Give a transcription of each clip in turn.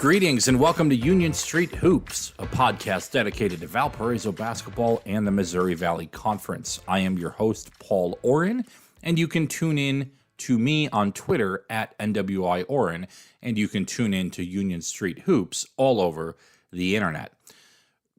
Greetings and welcome to Union Street Hoops, a podcast dedicated to Valparaiso basketball and the Missouri Valley Conference. I am your host, Paul Oren, and you can tune in to me on Twitter at NWI Oren, and you can tune in to Union Street Hoops all over the internet.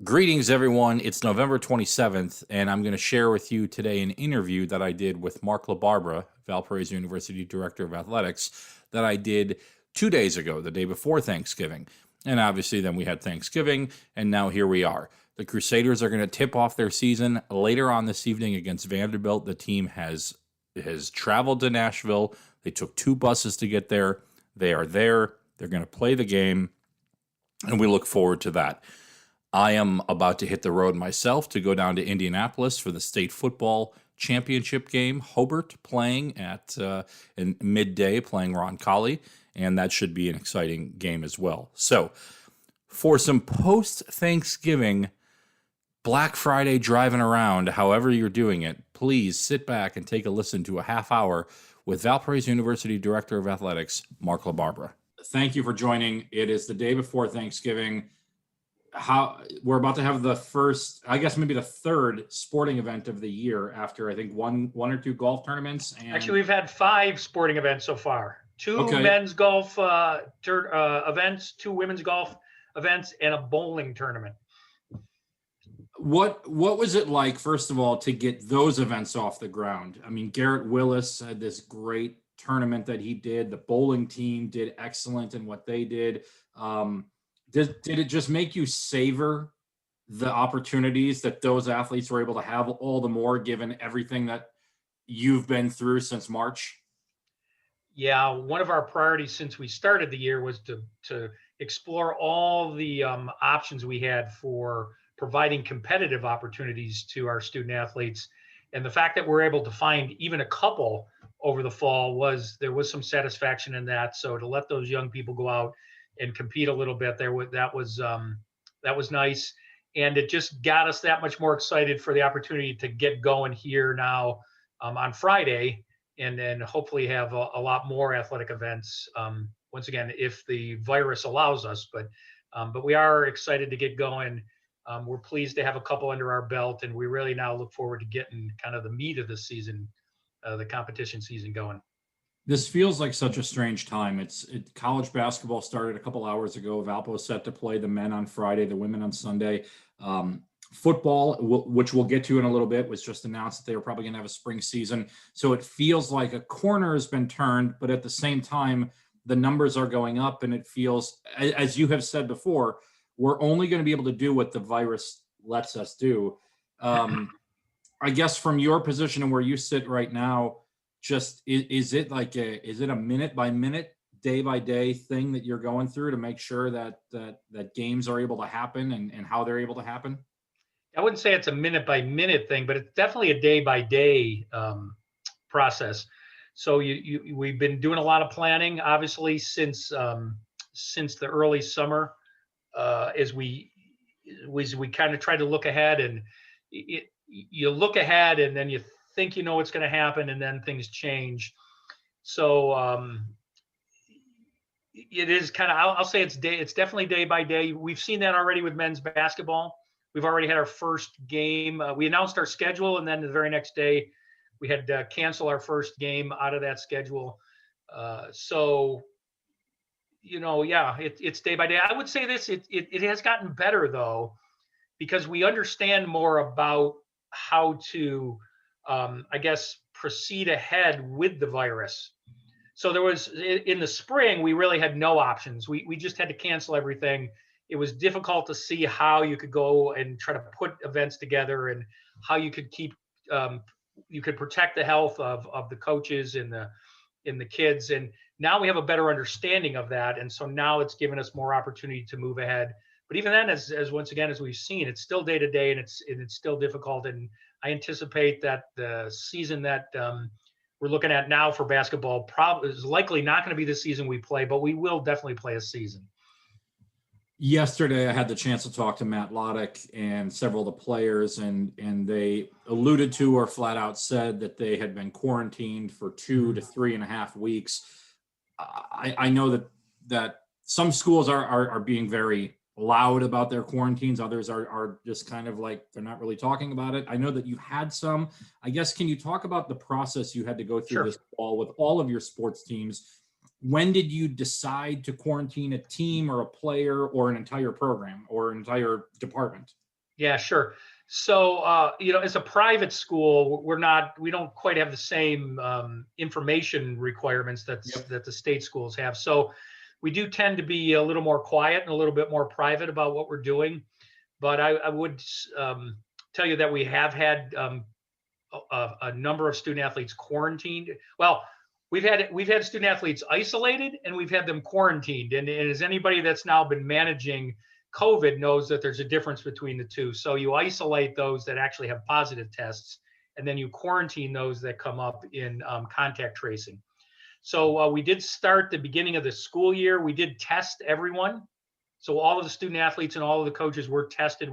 Greetings, everyone. It's November 27th, and I'm going to share with you today an interview that I did with Mark LaBarbera, Valparaiso University Director of Athletics, that I did 2 days ago, the day before Thanksgiving. And obviously then we had Thanksgiving, and now here we are. The Crusaders are going to tip off their season later on this evening against Vanderbilt. The team has traveled to Nashville. They took 2 buses to get there. They are there. They're going to play the game, and we look forward to that. I am about to hit the road myself to go down to Indianapolis for the state football championship game. Hobart playing at in midday, playing Roncalli, and that should be an exciting game as well. So, for some post-Thanksgiving Black Friday driving around, however you're doing it, please sit back and take a listen to a half hour with Valparaiso University Director of Athletics, Mark LaBarbera. Thank you for joining. It is the day before Thanksgiving. We're about to have the first, I guess maybe the third sporting event of the year after I think one or two golf tournaments. And actually, we've had 5 sporting events so far. 2 men's golf events, 2 women's golf events, and a bowling tournament. What was it like, first of all, to get those events off the ground? I mean, Garrett Willis had this great tournament that he did. The bowling team did excellent in what they did. Did it just make you savor the opportunities that those athletes were able to have all the more given everything that you've been through since March? Yeah, one of our priorities since we started the year was to explore all the options we had for providing competitive opportunities to our student athletes. And the fact that we're able to find even a couple over the fall there was some satisfaction in that. So to let those young people go out and compete a little bit that was nice, and it just got us that much more excited for the opportunity to get going here now on Friday, and then hopefully have a lot more athletic events once again if the virus allows us. But we are excited to get going. We're pleased to have a couple under our belt, and we really now look forward to getting kind of the meat of the season, the competition season going. This feels like such a strange time. College basketball started a couple hours ago. Valpo is set to play the men on Friday, the women on Sunday. Football, which we'll get to in a little bit, was just announced that they were probably going to have a spring season. So it feels like a corner has been turned, but at the same time, the numbers are going up, and it feels, as you have said before, we're only going to be able to do what the virus lets us do. I guess from your position and where you sit right now, just is it a minute by minute, day by day thing that you're going through to make sure that games are able to happen and how they're able to happen? I wouldn't say it's a minute by minute thing, but it's definitely a day by day process. So we've been doing a lot of planning, obviously, since the early summer, as we kind of try to look ahead, and you look ahead and then you think you know what's going to happen, and then things change. So it is kind of, I'll say it's definitely day by day. We've seen that already with men's basketball. We've already had our first game. We announced our schedule, and then the very next day we had to cancel our first game out of that schedule. So, it's day by day. I would say this, it has gotten better though, because we understand more about how to proceed ahead with the virus. So there was, in the spring, we really had no options. We just had to cancel everything. It was difficult to see how you could go and try to put events together, and how you could you could protect the health of the coaches and the kids. And now we have a better understanding of that. And so now it's given us more opportunity to move ahead. But even then, as once again, as we've seen, it's still day to day, and it's still difficult. And I anticipate that the season that we're looking at now for basketball probably is likely not going to be the season we play, but we will definitely play a season. Yesterday, I had the chance to talk to Matt Loddick and several of the players, and they alluded to or flat out said that they had been quarantined for 2 to 3.5 weeks. I know that some schools are being very loud about their quarantines. Others are just kind of like, they're not really talking about it. I know that you had some. I guess, can you talk about the process you had to go through Sure. this fall with all of your sports teams? When did you decide to quarantine a team or a player or an entire program or an entire department? Yeah, sure. So, as a private school, we don't quite have the same information requirements Yep. that the state schools have. So, we do tend to be a little more quiet and a little bit more private about what we're doing. But I would tell you that we have had a number of student athletes quarantined. Well, we've had student athletes isolated and we've had them quarantined. And as anybody that's now been managing COVID knows, that there's a difference between the two. So you isolate those that actually have positive tests, and then you quarantine those that come up in contact tracing. So we did start the beginning of the school year. We did test everyone. So all of the student athletes and all of the coaches were tested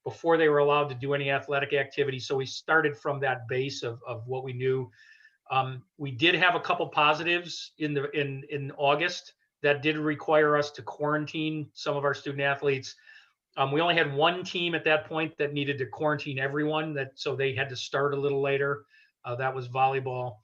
before they were allowed to do any athletic activity. So we started from that base of what we knew. We did have a couple positives in August that did require us to quarantine some of our student athletes. We only had one team at that point that needed to quarantine everyone, so they had to start a little later. That was volleyball.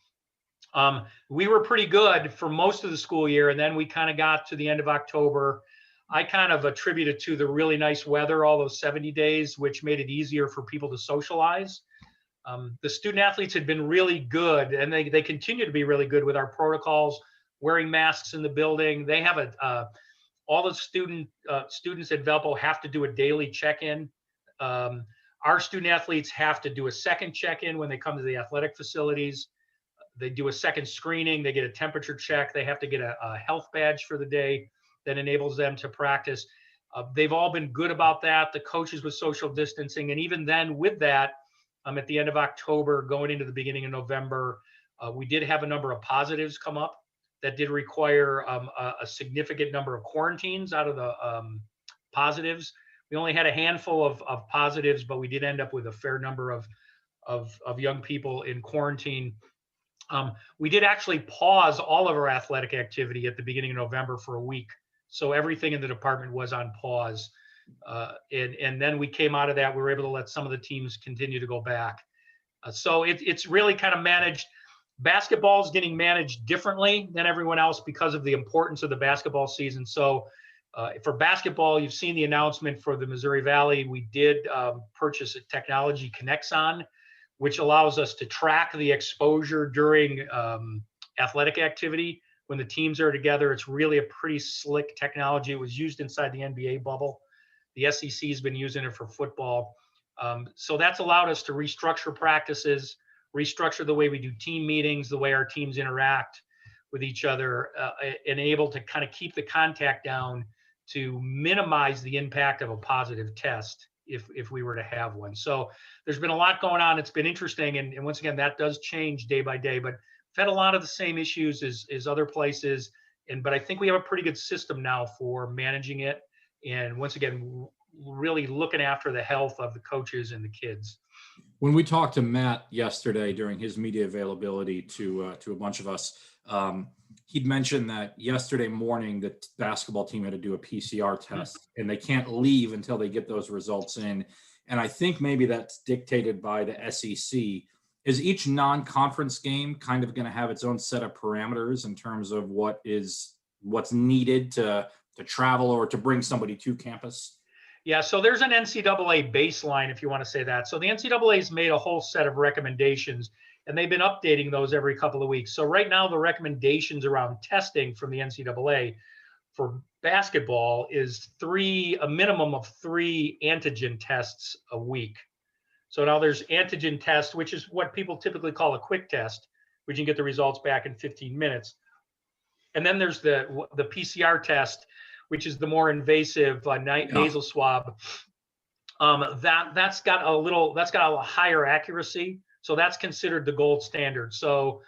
We were pretty good for most of the school year, and then we kind of got to the end of October. I kind of attribute it to the really nice weather, all those 70 days, which made it easier for people to socialize. The student athletes had been really good, and they continue to be really good with our protocols, wearing masks in the building. They have all the students at Valpo have to do a daily check-in. Our student athletes have to do a second check-in when they come to the athletic facilities. They do a second screening. They get a temperature check. They have to get a health badge for the day that enables them to practice. They've all been good about that. The coaches with social distancing. And even then with that, at the end of October, going into the beginning of November, we did have a number of positives come up that did require a significant number of quarantines out of the positives. We only had a handful of positives, but we did end up with a fair number of young people in quarantine. We did actually pause all of our athletic activity at the beginning of November for a week. So everything in the department was on pause. And then we came out of that. We were able to let some of the teams continue to go back. So it's really kind of managed. Basketball is getting managed differently than everyone else because of the importance of the basketball season. So for basketball, you've seen the announcement for the Missouri Valley. We did purchase a technology, Connexon, which allows us to track the exposure during athletic activity. When the teams are together, it's really a pretty slick technology. It was used inside the NBA bubble. The SEC has been using it for football. So that's allowed us to restructure practices, restructure the way we do team meetings, the way our teams interact with each other, and able to kind of keep the contact down to minimize the impact of a positive test if we were to have one. So there's been a lot going on. It's been interesting. And once again, that does change day by day, but we've had a lot of the same issues as other places. But I think we have a pretty good system now for managing it. And once again, really looking after the health of the coaches and the kids. When we talked to Matt yesterday during his media availability to a bunch of us, he'd mentioned that yesterday morning the basketball team had to do a PCR test, and they can't leave until they get those results in. And I think maybe that's dictated by the SEC. Is each non-conference game kind of going to have its own set of parameters in terms of what's needed to travel or to bring somebody to campus? Yeah, so there's an NCAA baseline, if you want to say that. So the NCAA has made a whole set of recommendations, and they've been updating those every couple of weeks. So right now, the recommendations around testing from the NCAA for basketball is a minimum of 3 antigen tests a week. So now there's antigen test, which is what people typically call a quick test, which you can get the results back in 15 minutes. And then there's the PCR test, which is the more invasive nasal swab. That's got a higher accuracy. So that's considered the gold standard. So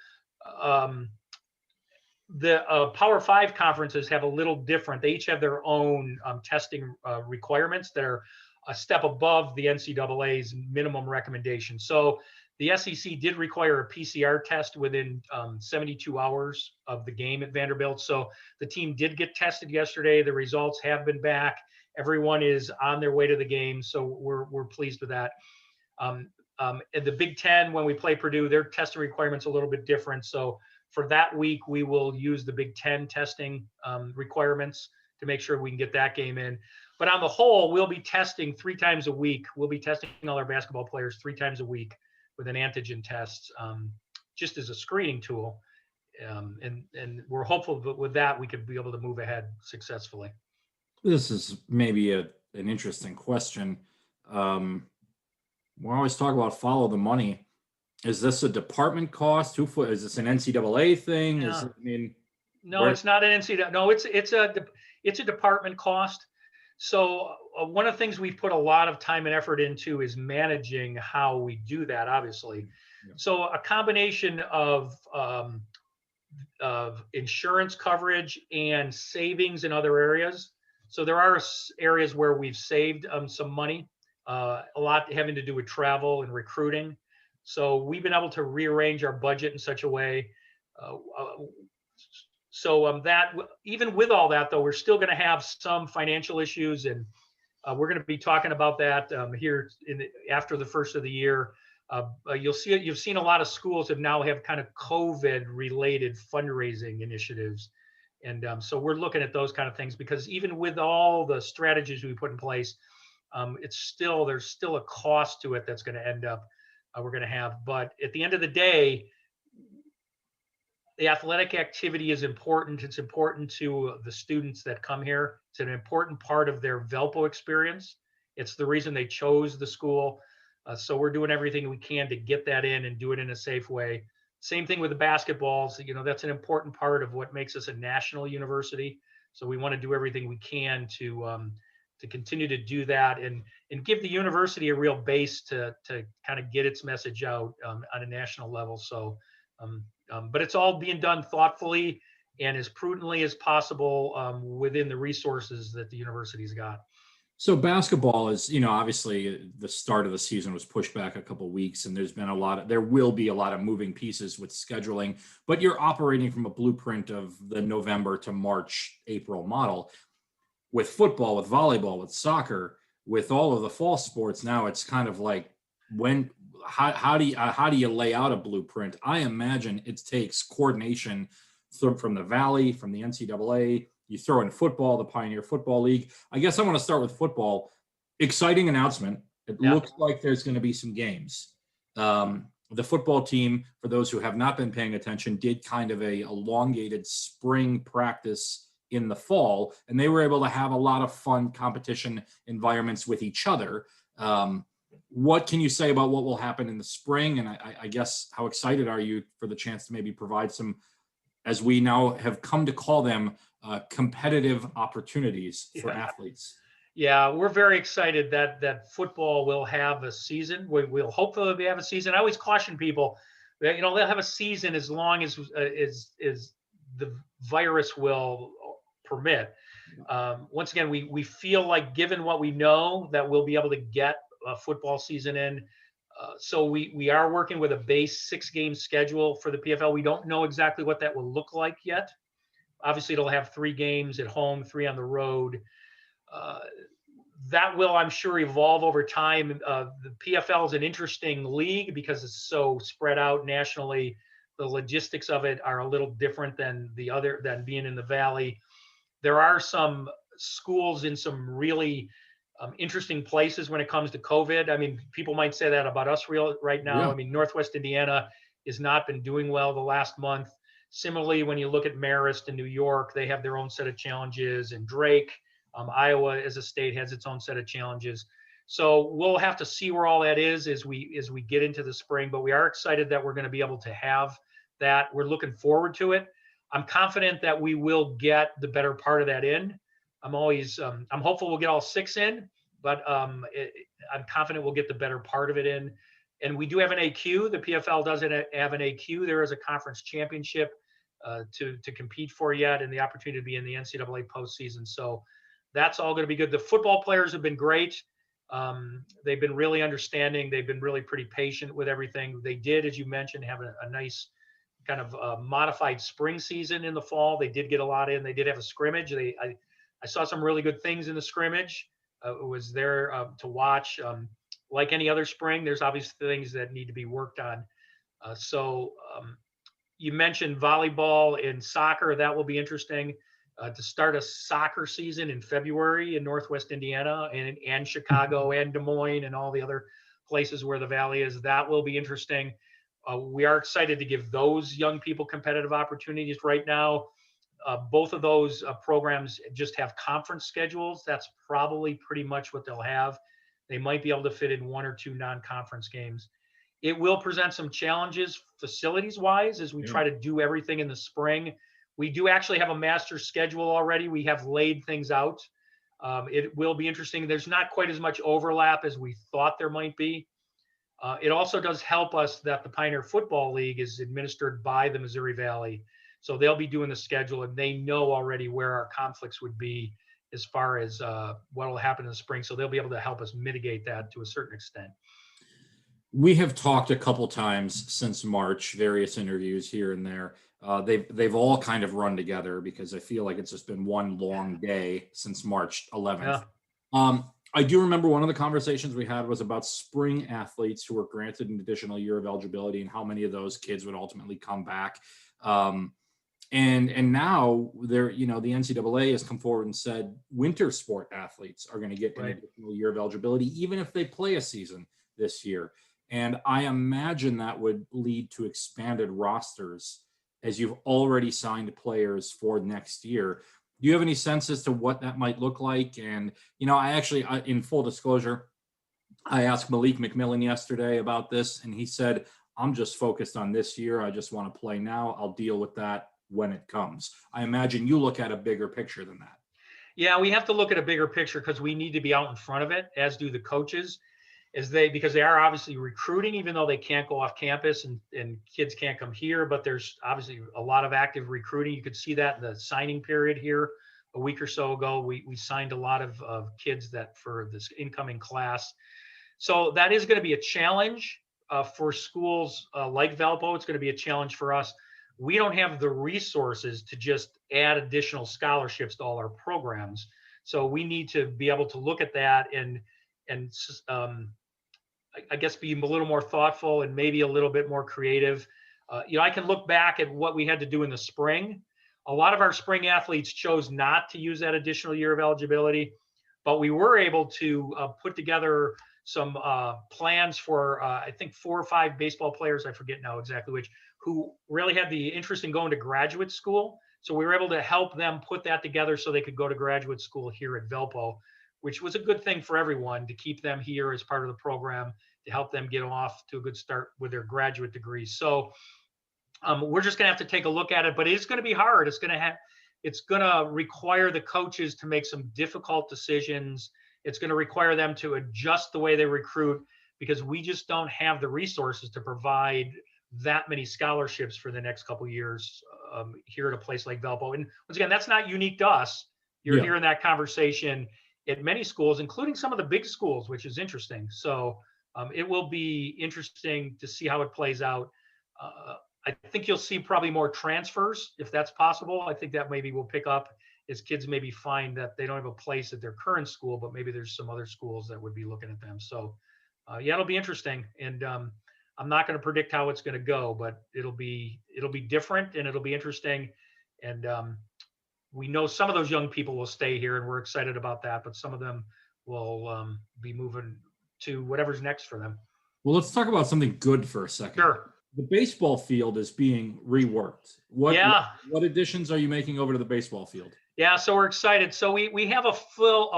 the Power 5 conferences have a little different. They each have their own testing requirements that are a step above the NCAA's minimum recommendation. So The SEC did require a PCR test within 72 hours of the game at Vanderbilt. So the team did get tested yesterday. The results have been back. Everyone is on their way to the game. So we're pleased with that. In the Big Ten, when we play Purdue, their testing requirements are a little bit different. So for that week, we will use the Big Ten testing requirements to make sure we can get that game in. But on the whole, we'll be testing 3 times a week. We'll be testing all our basketball players 3 times a week with an antigen test, just as a screening tool. And we're hopeful that with that, we could be able to move ahead successfully. This is maybe an interesting question. We always talk about follow the money. Is this a department cost? Is this an NCAA thing? Yeah. No, it's not an NCAA. No, it's a department cost. So one of the things we've put a lot of time and effort into is managing how we do that, obviously. Yeah. So a combination of insurance coverage and savings in other areas. So there are areas where we've saved some money, a lot having to do with travel and recruiting. So we've been able to rearrange our budget in such a way. So that even with all that, though, we're still going to have some financial issues, and we're going to be talking about that here after the first of the year. You've seen a lot of schools have kind of COVID-related fundraising initiatives, and so we're looking at those kind of things because even with all the strategies we put in place, there's still a cost to it that's going to end up we're going to have. But at the end of the day, the athletic activity is important. It's important to the students that come here. It's an important part of their Valpo experience. It's the reason they chose the school. So we're doing everything we can to get that in and do it in a safe way. Same thing with the basketballs. That's an important part of what makes us a national university. So we want to do everything we can to continue to do that and give the university a real base to kind of get its message out on a national level. So, but it's all being done thoughtfully and as prudently as possible within the resources that the university's got. So basketball is, obviously the start of the season was pushed back a couple of weeks, and there will be a lot of moving pieces with scheduling, but you're operating from a blueprint of the November to March, April model. With football, with volleyball, with soccer, with all of the fall sports, now it's kind of like how do you lay out a blueprint? I imagine it takes coordination from the Valley, from the NCAA. You throw in football, the Pioneer Football League. I guess I want to start with football. Exciting announcement. It looks like there's going to be some games. The football team, for those who have not been paying attention, did kind of a elongated spring practice in the fall, and they were able to have a lot of fun competition environments with each other. What can you say about what will happen in the spring? And I guess how excited are you for the chance to maybe provide some, as we now have come to call them, competitive opportunities for athletes? Yeah, we're very excited that football will have a season. We'll hopefully have a season. I always caution people that they'll have a season as long as the virus will permit. Once again, we feel like, given what we know, that we'll be able to get a football season in. So we are working with a base 6-game schedule for the PFL. We don't know exactly what that will look like yet. Obviously, it'll have 3 games at home, 3 on the road. That will, I'm sure, evolve over time. The PFL is an interesting league because it's so spread out nationally. The logistics of it are a little different than being in the Valley. There are some schools in some really interesting places when it comes to COVID. I mean, people might say that about us right now. Yeah. I mean, Northwest Indiana has not been doing well the last month. Similarly, when you look at Marist in New York, they have their own set of challenges, and Drake, Iowa as a state, has its own set of challenges. So we'll have to see where all that is as we get into the spring, but we are excited that we're going to be able to have that. We're looking forward to it. I'm confident that we will get the better part of that in. I'm hopeful we'll get all 6 in, but I'm confident we'll get the better part of it in. And we do have an AQ. The PFL doesn't have an AQ. There is a conference championship to compete for yet, and the opportunity to be in the NCAA postseason. So that's all going to be good. The football players have been great. They've been really understanding. They've been really pretty patient with everything. They did, as you mentioned, have a nice kind of modified spring season in the fall. They did get a lot in. They did have a scrimmage. I saw some really good things in the scrimmage. It was there to watch. Like any other spring, there's obviously things that need to be worked on. You mentioned volleyball and soccer. That will be interesting to start a soccer season in February in Northwest Indiana and Chicago and Des Moines and all the other places where the Valley is. That will be interesting. We are excited to give those young people competitive opportunities right now. Both of those programs just have conference schedules. That's probably pretty much what they'll have. They might be able to fit in one or two non-conference games. It will present some challenges facilities wise as we try to do everything in the spring. We do actually have a master schedule already. We have laid things out. It will be interesting. There's not quite as much overlap as we thought there might be. It also does help us that the Pioneer Football League is administered by the Missouri Valley. So they'll be doing the schedule and they know already where our conflicts would be as far as what will happen in the spring. So they'll be able to help us mitigate that to a certain extent. We have talked a couple times since March, various interviews here and there. They've all kind of run together because I feel like it's just been one long day since March 11th. Yeah. I do remember one of the conversations we had was about spring athletes who were granted an additional year of eligibility and how many of those kids would ultimately come back. And now they're, the NCAA has come forward and said winter sport athletes are going to get an additional year of eligibility, even if they play a season this year. And I imagine that would lead to expanded rosters as you've already signed players for next year. Do you have any sense as to what that might look like? And, in full disclosure, I asked Malik McMillan yesterday about this, and he said, I'm just focused on this year. I just want to play now. I'll deal with that when it comes. I imagine you look at a bigger picture than that. Yeah, we have to look at a bigger picture because we need to be out in front of it, as do the coaches. Because they are obviously recruiting, even though they can't go off campus and kids can't come here, but there's obviously a lot of active recruiting. You could see that in the signing period here a week or so ago. We signed a lot of kids that for this incoming class. So that is going to be a challenge for schools like Valpo. It's going to be a challenge for us. We don't have the resources to just add additional scholarships to all our programs. So we need to be able to look at that and I guess be a little more thoughtful and maybe a little bit more creative. I can look back at what we had to do in the spring. A lot of our spring athletes chose not to use that additional year of eligibility, but we were able to put together some plans for, I think 4 or 5 baseball players, I forget now exactly which, who really had the interest in going to graduate school. So we were able to help them put that together so they could go to graduate school here at Valpo, which was a good thing for everyone to keep them here as part of the program, to help them get off to a good start with their graduate degrees. So we're just going to have to take a look at it, but it's going to be hard. It's going to require the coaches to make some difficult decisions. It's going to require them to adjust the way they recruit because we just don't have the resources to provide that many scholarships for the next couple of years here at a place like Valpo. And once again, that's not unique to us. You're hearing that conversation at many schools, including some of the big schools, which is interesting. So it will be interesting to see how it plays out. I think you'll see probably more transfers if that's possible. I think that maybe will pick up as kids maybe find that they don't have a place at their current school, but maybe there's some other schools that would be looking at them. So it'll be interesting. And I'm not going to predict how it's going to go, but it'll be different and it'll be interesting. And we know some of those young people will stay here and we're excited about that, but some of them will be moving to whatever's next for them. Well, let's talk about something good for a second. Sure. The baseball field is being reworked. What additions are you making over to the baseball field? Yeah, so we're excited. So we have a full,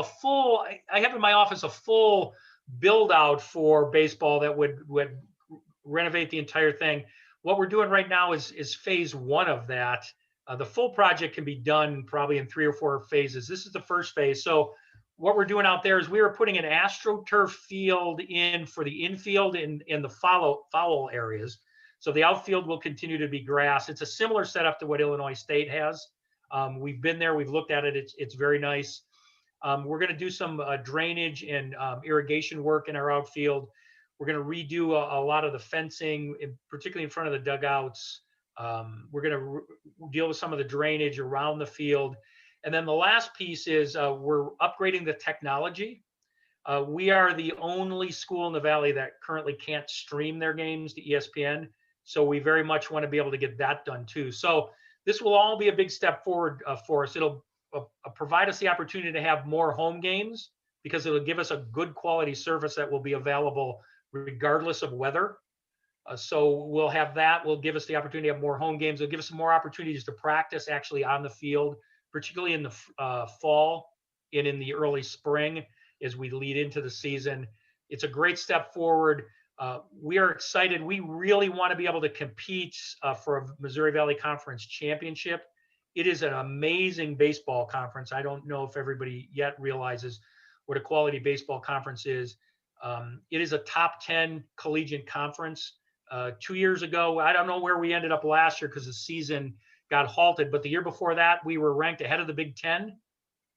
I have in my office a full build out for baseball that would renovate the entire thing. What we're doing right now is phase 1 of that. The full project can be done probably in 3 or 4 phases. This is the first phase. So what we're doing out there is we are putting an AstroTurf field in for the infield in the foul areas. So the outfield will continue to be grass. It's a similar setup to what Illinois State has. We've been there. We've looked at it. It's very nice. We're going to do some drainage and irrigation work in our outfield. We're going to redo a lot of the fencing, particularly in front of the dugouts. We're going to deal with some of the drainage around the field. And then the last piece is we're upgrading the technology. We are the only school in the Valley that currently can't stream their games to ESPN. So we very much want to be able to get that done too. So this will all be a big step forward for us. It'll provide us the opportunity to have more home games because it'll give us a good quality service that will be available regardless of weather. So we'll have that. Will give us the opportunity to have more home games. It'll give us some more opportunities to practice actually on the field, particularly in the fall and in the early spring as we lead into the season. It's a great step forward. We are excited. We really want to be able to compete for a Missouri Valley Conference championship. It is an amazing baseball conference. I don't know if everybody yet realizes what a quality baseball conference is. It is a top 10 collegiate conference. 2 years ago, I don't know where we ended up last year because the season got halted, but the year before that, we were ranked ahead of the Big Ten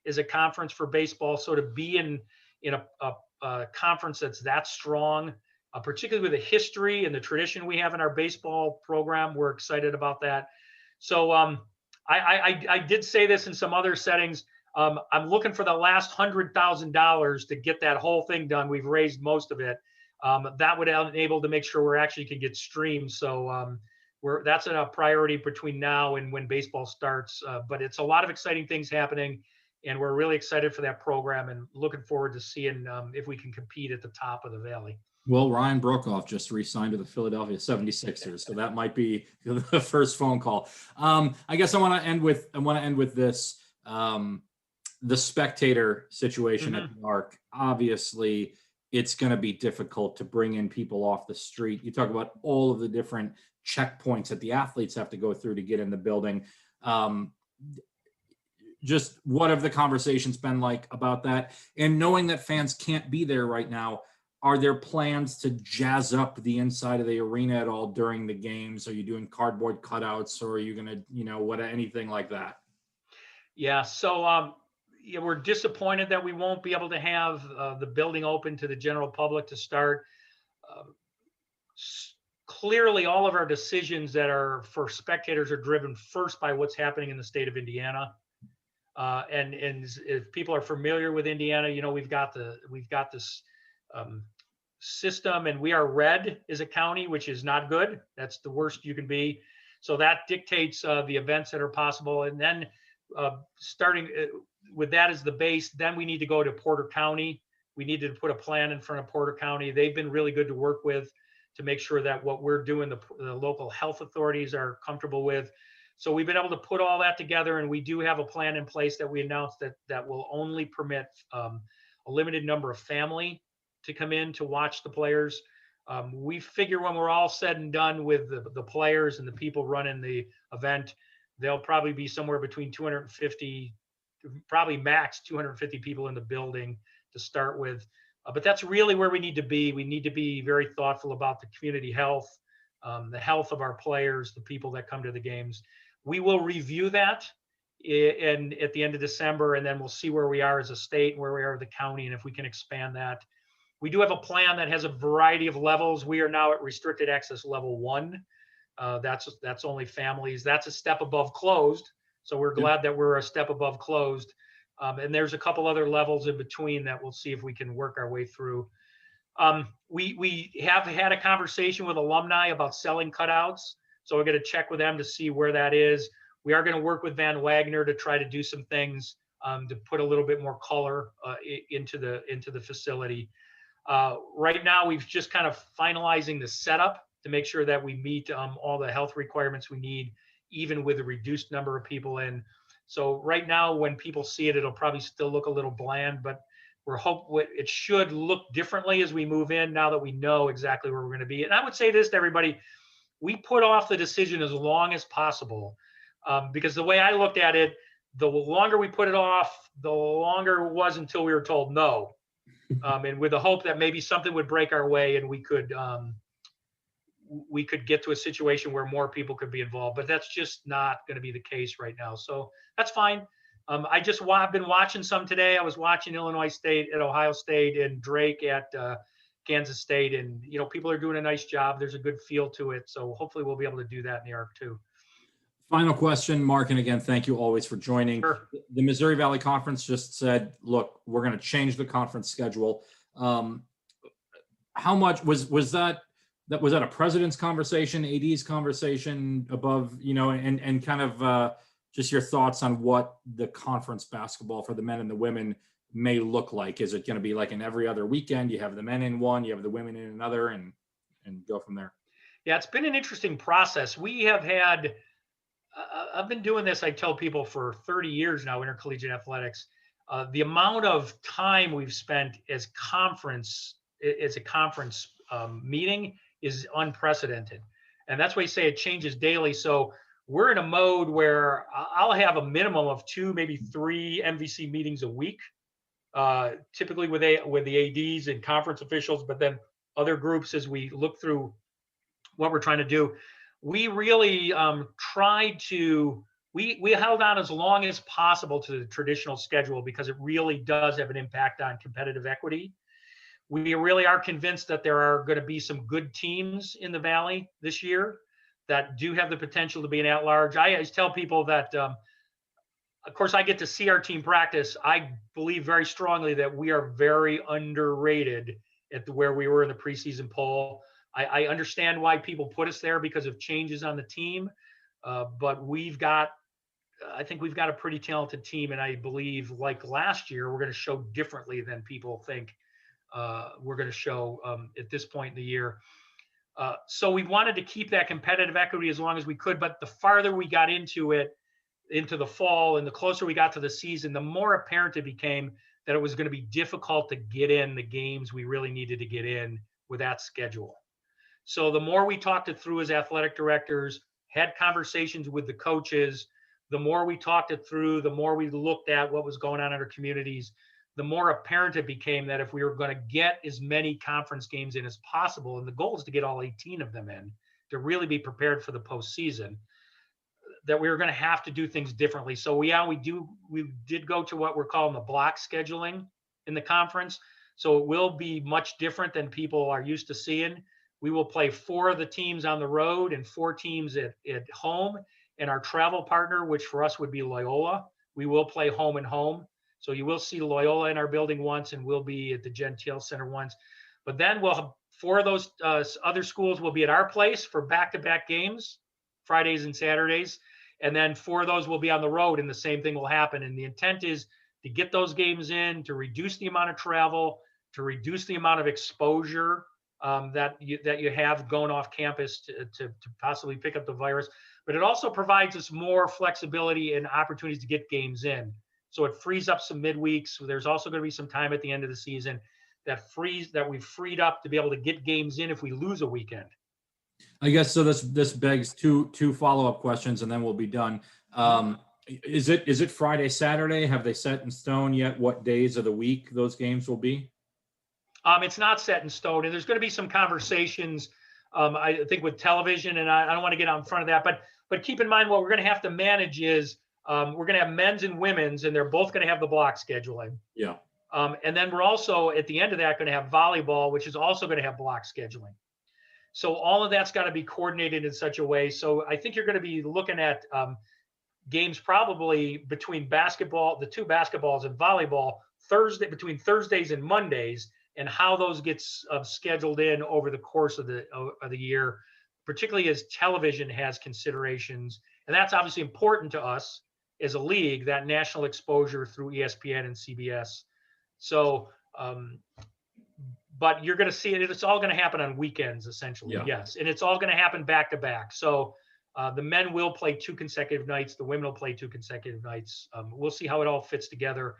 as a conference for baseball. So to be in a conference that's that strong, particularly with the history and the tradition we have in our baseball program, we're excited about that. So I did say this in some other settings. I'm looking for the last $100,000 to get that whole thing done. We've raised most of it. That would enable to make sure we're actually can get streamed. So that's a priority between now and when baseball starts. But it's a lot of exciting things happening, and we're really excited for that program and looking forward to seeing if we can compete at the top of the Valley. Well, Ryan Broekhoff just re-signed to the Philadelphia 76ers, so that might be the first phone call. I guess I want to end with this. The spectator situation at the Arc. Obviously, it's going to be difficult to bring in people off the street. You talk about all of the different checkpoints that the athletes have to go through to get in the building. Just what have the conversations been like about that? And knowing that fans can't be there right now, are there plans to jazz up the inside of the arena at all during the games? Are you doing cardboard cutouts, or are you going to, anything like that? Yeah. So, we're disappointed that we won't be able to have the building open to the general public to start. Clearly, all of our decisions that are for spectators are driven first by what's happening in the state of Indiana. And if people are familiar with Indiana, we've got this system, and we are red as a county, which is not good. That's the worst you can be. So that dictates the events that are possible. And then starting with that as the base, then we need to go to Porter County. We need to put a plan in front of Porter County. They've been really good to work with to make sure that what we're doing, the local health authorities are comfortable with. So we've been able to put all that together, and we do have a plan in place that we announced that will only permit a limited number of family to come in to watch the players. We figure when we're all said and done with the players and the people running the event, there'll probably be somewhere between 250, probably max 250 people in the building to start with. But that's really where we need to be. We need to be very thoughtful about the community health, the health of our players, the people that come to the games. We will review that at the end of December, and then we'll see where we are as a state, where we are as the county, and if we can expand that. We do have a plan that has a variety of levels. We are now at restricted access level 1. That's only families. That's a step above closed. So we're glad that we're a step above closed. And there's a couple other levels in between that we'll see if we can work our way through. We have had a conversation with alumni about selling cutouts. So we're going to check with them to see where that is. We are going to work with Van Wagner to try to do some things to put a little bit more color into the facility. Right now, we've just kind of finalizing the setup to make sure that we meet all the health requirements we need, even with a reduced number of people in. So right now, when people see it, it'll probably still look a little bland, but it should look differently as we move in now that we know exactly where we're going to be. And I would say this to everybody, we put off the decision as long as possible because the way I looked at it, the longer we put it off, the longer it was until we were told no. And with the hope that maybe something would break our way and we could get to a situation where more people could be involved, but that's just not going to be the case right now. So that's fine. I've been watching some today. I was watching Illinois State at Ohio State and Drake at Kansas State, and people are doing a nice job. There's a good feel to it, so hopefully we'll be able to do that in the ARC too. Final question, Mark, and again, thank you always for joining. Sure. The Missouri Valley Conference just said, look, we're going to change the conference schedule. How much was that a president's conversation, AD's conversation above, and kind of just your thoughts on what the conference basketball for the men and the women may look like? Is it going to be like an every other weekend? You have the men in one, you have the women in another, and go from there? Yeah, it's been an interesting process. We have had, I've been doing this, I tell people, for 30 years now, intercollegiate athletics. The amount of time we've spent as a conference meeting is unprecedented. And that's why you say it changes daily. So we're in a mode where I'll have a minimum of 2, maybe 3 MVC meetings a week, typically with the ADs and conference officials, but then other groups as we look through what we're trying to do. We really we held on as long as possible to the traditional schedule because it really does have an impact on competitive equity. We really are convinced that there are going to be some good teams in the Valley this year that do have the potential to be an at-large. I always tell people that, of course, I get to see our team practice. I believe very strongly that we are very underrated at where we were in the preseason poll. I understand why people put us there because of changes on the team, but I think we've got a pretty talented team, and I believe, like last year, we're going to show differently than people think we're going to show at this point in the year. So we wanted to keep that competitive equity as long as we could, but the farther we got into the fall and the closer we got to the season, the more apparent it became that it was going to be difficult to get in the games we really needed to get in with that schedule. So the more we talked it through as athletic directors, had conversations with the coaches, the more we talked it through, the more we looked at what was going on in our communities, the more apparent it became that if we were going to get as many conference games in as possible, and the goal is to get all 18 of them in, to really be prepared for the postseason, that we were going to have to do things differently. So we did go to what we're calling the block scheduling in the conference. So it will be much different than people are used to seeing. We will play 4 of the teams on the road and 4 teams at home. And our travel partner, which for us would be Loyola, we will play home and home. So you will see Loyola in our building once, and we'll be at the Gentile Center once. But then we'll have 4 of those other schools will be at our place for back-to-back games, Fridays and Saturdays. And then 4 of those will be on the road, and the same thing will happen. And the intent is to get those games in, to reduce the amount of travel, to reduce the amount of exposure that you have going off campus to possibly pick up the virus. But it also provides us more flexibility and opportunities to get games in. So it frees up some midweeks. There's also going to be some time at the end of the season that we've freed up to be able to get games in if we lose a weekend. I guess so. This begs two follow-up questions, and then we'll be done. Is it Friday, Saturday? Have they set in stone yet what days of the week those games will be? It's not set in stone, and there's going to be some conversations, I think, with television, and I don't want to get out in front of that. But keep in mind what we're going to have to manage is we're going to have men's and women's, and they're both going to have the block scheduling. Yeah. And then we're also, at the end of that, going to have volleyball, which is also going to have block scheduling. So all of that's got to be coordinated in such a way. So I think you're going to be looking at games probably between basketball, the 2 basketballs, and volleyball between Thursdays and Mondays, and how those get scheduled in over the course of the year, particularly as television has considerations. And that's obviously important to us as a league, that national exposure through ESPN and CBS. So, but you're going to see it. It's all going to happen on weekends, essentially. Yeah. Yes. And it's all going to happen back to back. So the men will play 2 consecutive nights. The women will play 2 consecutive nights. We'll see how it all fits together.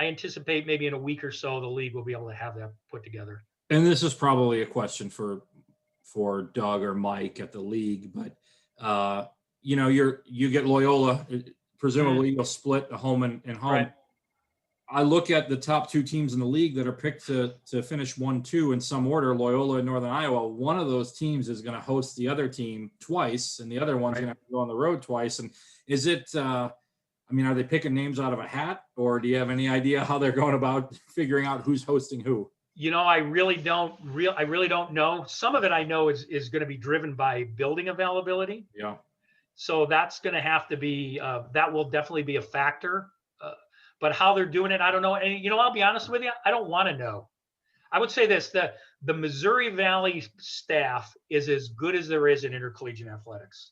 I anticipate maybe in a week or so, the league will be able to have that put together. And this is probably a question for Doug or Mike at the league, but you get Loyola, presumably you'll split a home and home. Right. I look at the top 2 teams in the league that are picked to finish 1-2 in some order, Loyola and Northern Iowa. One of those teams is going to host the other team twice, and the other one's going to have to go on the road twice. And is it, I mean, are they picking names out of a hat, or do you have any idea how they're going about figuring out who's hosting who? I really don't know. Some of it I know is going to be driven by building availability. Yeah. So that's going to have to be, that will definitely be a factor. But how they're doing it, I don't know. And, I'll be honest with you, I don't want to know. I would say this, the Missouri Valley staff is as good as there is in intercollegiate athletics.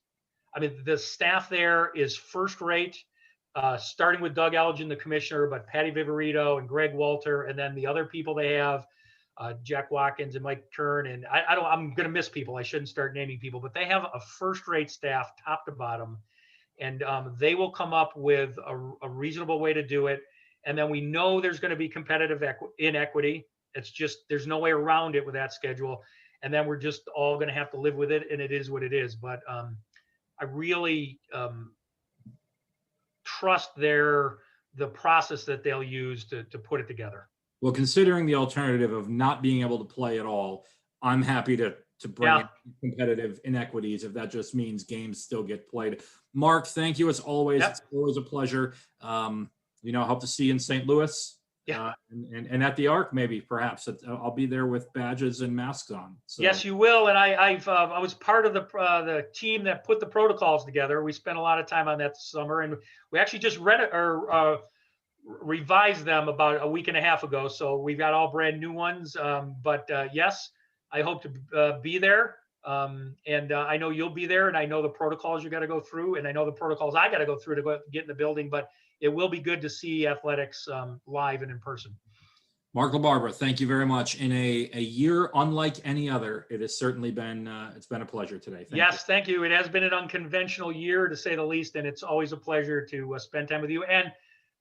I mean, the staff there is first rate, starting with Doug Elgin, the commissioner, but Patty Viverito and Greg Walter, and then the other people they have, Jack Watkins and Mike Kern. And I'm going to miss people. I shouldn't start naming people, but they have a first rate staff top to bottom. And they will come up with a reasonable way to do it. And then we know there's going to be competitive inequity. It's just, there's no way around it with that schedule. And then we're just all going to have to live with it. And it is what it is. But I really trust the process that they'll use to put it together. Well, considering the alternative of not being able to play at all, I'm happy to bring in competitive inequities if that just means games still get played. Mark, thank you as always. Yep. It's always a pleasure. Hope to see you in St. Louis. Yeah. And at the Arc, maybe, perhaps. I'll be there with badges and masks on. So. Yes, you will. And I was part of the team that put the protocols together. We spent a lot of time on that this summer, and we actually just revised them about a week and a half ago. So we've got all brand new ones. But yes, I hope to be there. And I know you'll be there, and I know the protocols you got to go through, and I know the protocols I got to go through to get in the building. But it will be good to see athletics live and in person. Mark LaBarbera, thank you very much. In a year unlike any other, it has certainly been it's been a pleasure today. Thank you. It has been an unconventional year, to say the least, and it's always a pleasure to spend time with you. And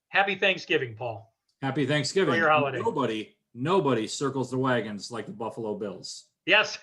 happy Thanksgiving, Paul. Happy Thanksgiving. Enjoy your holiday. Nobody circles the wagons like the Buffalo Bills. Yes.